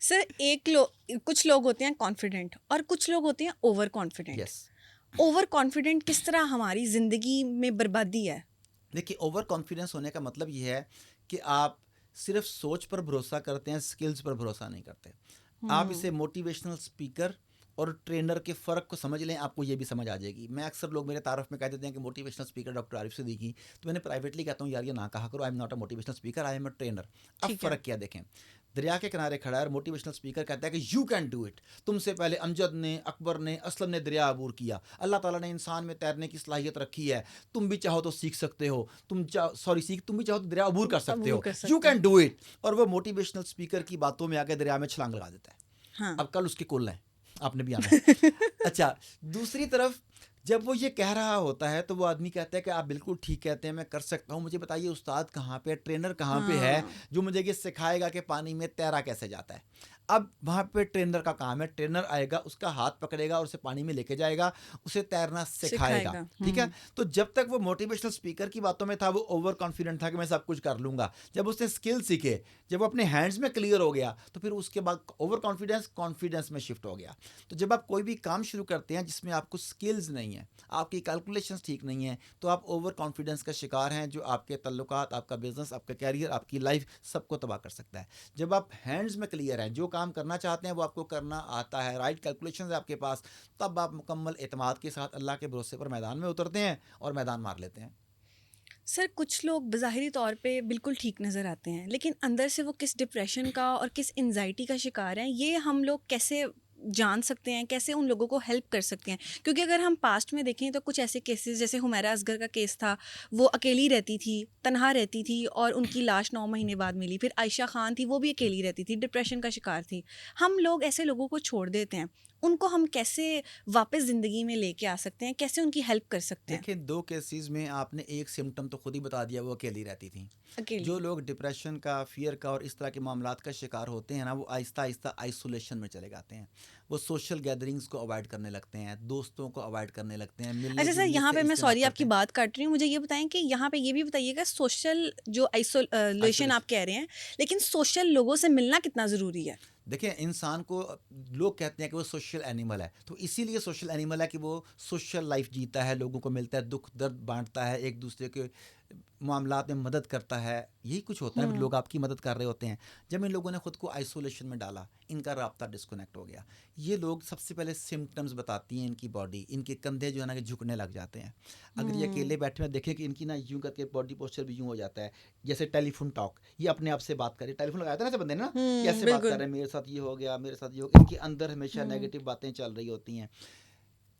سر کچھ لوگ ہوتے ہیں کانفیڈنٹ اور کچھ لوگ ہوتے ہیں اوور کانفیڈنٹ. یس. اوور کانفیڈنٹ کس طرح ہماری زندگی میں بربادی ہے؟ دیکھیے اوور کانفیڈنس ہونے کا مطلب یہ ہے کہ آپ صرف سوچ پر بھروسہ کرتے ہیں, سکلز پر بھروسہ نہیں کرتے. آپ اسے موٹیویشنل اسپیکر اور ٹرینر کے فرق کو سمجھ لیں, آپ کو یہ بھی سمجھ آ جائے گی. میں اکثر لوگ میرے تعارف میں کہہ دیتے ہیں کہ موٹیویشنل اسپیکر ڈاکٹر عارف صدیقی, تو میں نے پرائیویٹلی کہتا ہوں یار یہ نہ کہا کرو, I am not a motivational speaker, I am a trainer. اب ٹھیک ہے. فرق کیا دیکھیں, دریا کے کنارے کھڑا ہے اور موٹیویشنل اسپیکر کہتا ہے کہ یو کین ڈو اٹ. تم سے پہلے امجد نے, اکبر نے, اسلم نے دریا عبور کیا. اللہ تعالیٰ نے انسان میں تیرنے کی صلاحیت رکھی ہے, تم بھی چاہو تو سیکھ سکتے ہو, تم بھی چاہو تو دریا عبور کر سکتے ہو, یو کین ڈو اٹ. اور وہ موٹیویشنل اسپیکر کی باتوں میں آ کے دریا میں چھلانگ لگا دیتا ہے. اب کل اس کے کل ہیں, آپ نے بھی آنا ہے. اچھا, دوسری طرف جب وہ یہ کہہ رہا ہوتا ہے تو وہ آدمی کہتا ہے کہ آپ بالکل ٹھیک کہتے ہیں, میں کر سکتا ہوں, مجھے بتائیے استاد کہاں پہ, ٹرینر کہاں پہ ہے جو مجھے یہ سکھائے گا کہ پانی میں تیرا کیسے جاتا ہے. اب وہاں پہ ٹرینر کا کام ہے, ٹرینر آئے گا, اس کا ہاتھ پکڑے گا اور اسے پانی میں لے کے جائے گا, اسے تیرنا سکھائے گا. ٹھیک ہے. تو جب تک وہ موٹیویشنل اسپیکر کی باتوں میں تھا وہ اوور کانفیڈنٹ تھا کہ میں سب کچھ کر لوں گا. جب اس نے اسکل سیکھے, جب وہ اپنے ہینڈز میں کلیئر ہو گیا, تو پھر اس کے بعد اوور کانفیڈنس میں شفٹ ہو گیا. تو جب آپ کوئی بھی کام شروع کرتے ہیں جس میں آپ کو اسکلز نہیں ہیں, آپ کی کیلکولیشنز ٹھیک نہیں ہیں, تو آپ اوور کانفیڈنس کا شکار ہیں, جو آپ کے تعلقات, آپ کا بزنس, آپ کا کیریئر, آپ کی لائف سب کو تباہ کر سکتا ہے. جب آپ ہینڈز میں کلیئر ہیں, جو کام کرنا چاہتے ہیں وہ آپ کو کرنا آتا ہے, رائٹ کیلکولیشنز ہے آپ کے پاس, تب آپ مکمل اعتماد کے ساتھ اللہ کے بھروسے پر میدان میں اترتے ہیں اور میدان مار لیتے ہیں. سر کچھ لوگ بظاہری طور پہ بالکل ٹھیک نظر آتے ہیں, لیکن اندر سے وہ کس ڈپریشن کا اور کس انزائٹی کا شکار ہیں, یہ ہم لوگ کیسے جان سکتے ہیں, کیسے ان لوگوں کو ہیلپ کر سکتے ہیں؟ کیونکہ اگر ہم پاسٹ میں دیکھیں تو کچھ ایسے کیسز, جیسے حمیرہ اصغر کا کیس تھا, وہ اکیلی رہتی تھی, تنہا رہتی تھی, اور ان کی لاش 9 مہینے بعد ملی. پھر عائشہ خان تھی, وہ بھی اکیلی رہتی تھی, ڈپریشن کا شکار تھی. ہم لوگ ایسے لوگوں کو چھوڑ دیتے ہیں, ان کو ہم کیسے واپس زندگی میں لے کے آ سکتے ہیں, کیسے ان کی ہیلپ کر سکتے ہیں؟ دیکھیں 2 کیسز میں آپ نے ایک سمٹم تو خود ہی بتا دیا, وہ اکیلی رہتی تھیں. اکیلی. جو لوگ ڈپریشن کا, فیئر کا اور اس طرح کے معاملات کا شکار ہوتے ہیں نا, وہ آہستہ آہستہ آئسولیشن میں چلے جاتے ہیں. وہ سوشل گیدرنگز کو اوائڈ کرنے لگتے ہیں, دوستوں کو اوائڈ کرنے لگتے ہیں, ملنے اچھا سر, جلنے یہاں سے پہ میں اجتناب سوری آپ کی کرتے ہیں. بات کاٹ رہی ہوں, مجھے یہ بتائیں کہ یہاں پہ یہ بھی بتائیے گا سوشل جو آئسولیشن آپ کہہ رہے ہیں, لیکن سوشل لوگوں سے ملنا کتنا ضروری ہے؟ دیکھیں انسان کو لوگ کہتے ہیں کہ وہ سوشل اینیمل ہے, تو اسی لیے سوشل اینیمل ہے کہ وہ سوشل لائف جیتا ہے, لوگوں کو ملتا ہے, دکھ درد بانٹتا ہے, ایک دوسرے کے معاملات میں مدد کرتا ہے, یہی کچھ ہوتا ہے. لوگ آپ کی مدد کر رہے ہوتے ہیں. جب ان لوگوں نے خود کو آئسولیشن میں ڈالا, ان کا رابطہ ڈسکنیکٹ ہو گیا. یہ لوگ سب سے پہلے سمٹمز بتاتی ہیں ان کی باڈی, ان کے کندھے جو ہے نا کہ جھکنے لگ جاتے ہیں. اگر یہ اکیلے بیٹھے ہوئے دیکھیں کہ ان کی نا یوں کر کے باڈی پوسچر بھی یوں ہو جاتا ہے, جیسے ٹیلی فون ٹاک, یہ اپنے آپ سے بات کرے, ٹیلی فون لگایا تھا نا ایسے بندے نا, کیسے بات کر رہے ہیں, میرے ساتھ یہ ہو گیا, میرے ساتھ یہ ہو گیا. ان کے اندر ہمیشہ نیگیٹو باتیں چل رہی ہوتی ہیں.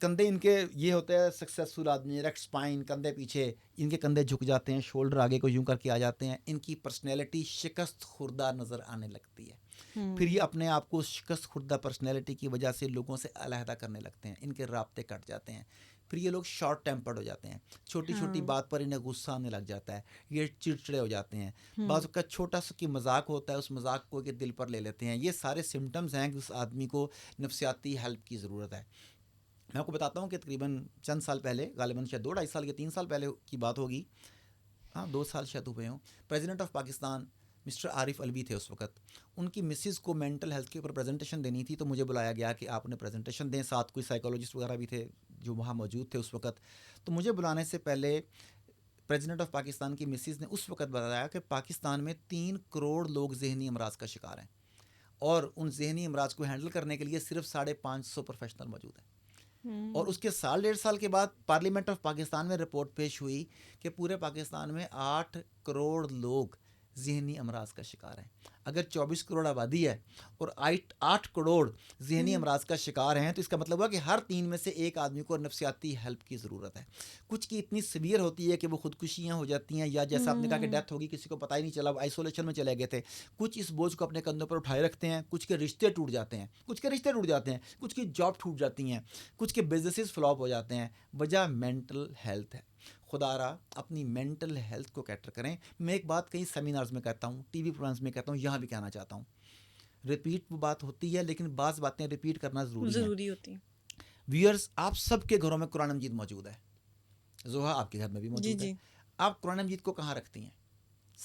کندھے ان کے یہ ہوتا ہے سکسیسفل آدمی, ریکٹ اسپائن, کندھے پیچھے, ان کے کندھے جھک جاتے ہیں, شولڈر آگے کو یوں کر کے آ جاتے ہیں. ان کی پرسنالٹی شکست خوردہ نظر آنے لگتی ہے. پھر یہ اپنے آپ کو شکست خوردہ پرسنالٹی کی وجہ سے لوگوں سے علیحدہ کرنے لگتے ہیں, ان کے رابطے کٹ جاتے ہیں. پھر یہ لوگ شارٹ ٹیمپرڈ ہو جاتے ہیں, چھوٹی چھوٹی بات پر انہیں غصہ آنے لگ جاتا ہے, یہ چڑچڑے ہو جاتے ہیں. بعض کا چھوٹا سا کی مذاق ہوتا ہے, اس مذاق کو یہ دل پر لے لیتے ہیں. یہ سارے سمٹمز ہیں کہ اس آدمی کو نفسیاتی ہیلپ کی ضرورت ہے. میں آپ کو بتاتا ہوں کہ تقریباً چند سال پہلے, غالباً شاید 2-2.5 سال کے 3 سال پہلے کی بات ہوگی, 2 سال شاید ہوئے ہوں. President of Pakistan mister Arif Alvi تھے اس وقت. ان کی مسز کو مینٹل ہیلتھ کے اوپر پریزنٹیشن دینی تھی, تو مجھے بلایا گیا کہ آپ نے پریزنٹیشن دیں. ساتھ کوئی سائیکالوجسٹ وغیرہ بھی تھے جو وہاں موجود تھے اس وقت. تو مجھے بلانے سے پہلے پریزیڈنٹ آف پاکستان کی مسز نے اس وقت بتایا کہ پاکستان میں 3 کروڑ لوگ ذہنی امراض کا شکار ہیں, اور ان ذہنی امراض کو ہینڈل کرنے کے لیے صرف 550 پروفیشنل موجود ہیں. اور اس کے 1.5 سال کے بعد پارلیمنٹ آف پاکستان میں رپورٹ پیش ہوئی کہ پورے پاکستان میں 8 کروڑ لوگ ذہنی امراض کا شکار ہیں. اگر 24 کروڑ آبادی ہے اور 8 کروڑ ذہنی امراض کا شکار ہیں, تو اس کا مطلب ہوا کہ ہر 3 میں سے ایک آدمی کو نفسیاتی ہیلپ کی ضرورت ہے. کچھ کی اتنی سیویئر ہوتی ہے کہ وہ خودکشیاں ہو جاتی ہیں, یا جیسا آپ نے کہا کہ ڈیتھ ہوگی, کسی کو پتہ ہی نہیں چلا, وہ آئسولیشن میں چلے گئے تھے. کچھ اس بوجھ کو اپنے کندھوں پر اٹھائے رکھتے ہیں, کچھ کے رشتے ٹوٹ جاتے ہیں, کچھ کی جاب ٹوٹ جاتی ہیں, کچھ کے بزنسز فلاپ ہو جاتے ہیں. وجہ مینٹل ہیلتھ ہے. خدا را اپنی مینٹل ہیلتھ کو کیٹر کریں. میں ایک بات کئی سیمینارز میں کہتا ہوں, ٹی وی پروگرامز میں کہتا ہوں, یہاں بھی کہنا چاہتا ہوں, ریپیٹ وہ بات ہوتی ہے, لیکن بعض باتیں ریپیٹ کرنا ضروری ہوتی ہیں. ویئرز, آپ سب کے گھروں میں قرآن مجید موجود ہے. زوہا آپ کے گھر میں بھی موجود ہے. آپ قرآن مجید کو کہاں رکھتی ہیں؟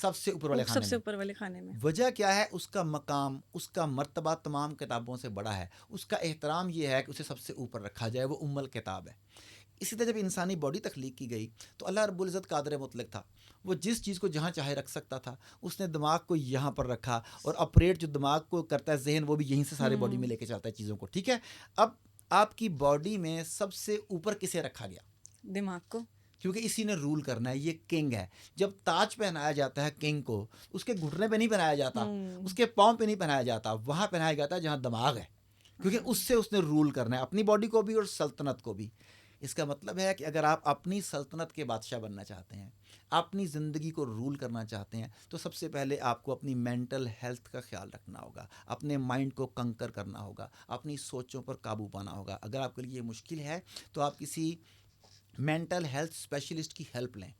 سب سے اوپر والے سب خانے سے میں. اوپر والے کھانے میں. وجہ کیا ہے؟ اس کا مقام، اس کا مرتبہ تمام کتابوں سے بڑا ہے. اس کا احترام یہ ہے کہ اسے سب سے اوپر رکھا جائے، وہ ام الکتاب ہے. اسی طرح جب انسانی باڈی تخلیق کی گئی تو اللہ رب العزت قادر مطلق تھا. وہ جس چیز کو جہاں چاہے رکھ سکتا تھا. اس نے دماغ کو یہاں پر رکھا، اور آپریٹ جو دماغ کو کرتا ہے ذہن، وہ بھی یہیں سے سارے باڈی میں لے کے چلتا ہے چیزوں کو. ٹھیک ہے، اب آپ کی باڈی میں سب سے اوپر کسے رکھا گیا؟ دماغ کو. کیونکہ اسی نے رول کرنا ہے، یہ کنگ ہے. جب تاج پہنایا جاتا ہے کنگ کو، اس کے گھٹنے پہ نہیں پہنایا جاتا، اس کے پاؤں پہ نہیں پہنایا جاتا، وہاں پہنایا جاتا ہے جہاں دماغ ہے، کیونکہ اس نے رول کرنا ہے اپنی باڈی کو بھی اور سلطنت کو بھی. اس کا مطلب ہے کہ اگر آپ اپنی سلطنت کے بادشاہ بننا چاہتے ہیں، اپنی زندگی کو رول کرنا چاہتے ہیں، تو سب سے پہلے آپ کو اپنی مینٹل ہیلتھ کا خیال رکھنا ہوگا، اپنے مائنڈ کو کنکر کرنا ہوگا، اپنی سوچوں پر قابو پانا ہوگا. اگر آپ کے لیے یہ مشکل ہے تو آپ کسی مینٹل ہیلتھ اسپیشلسٹ کی ہیلپ لیں.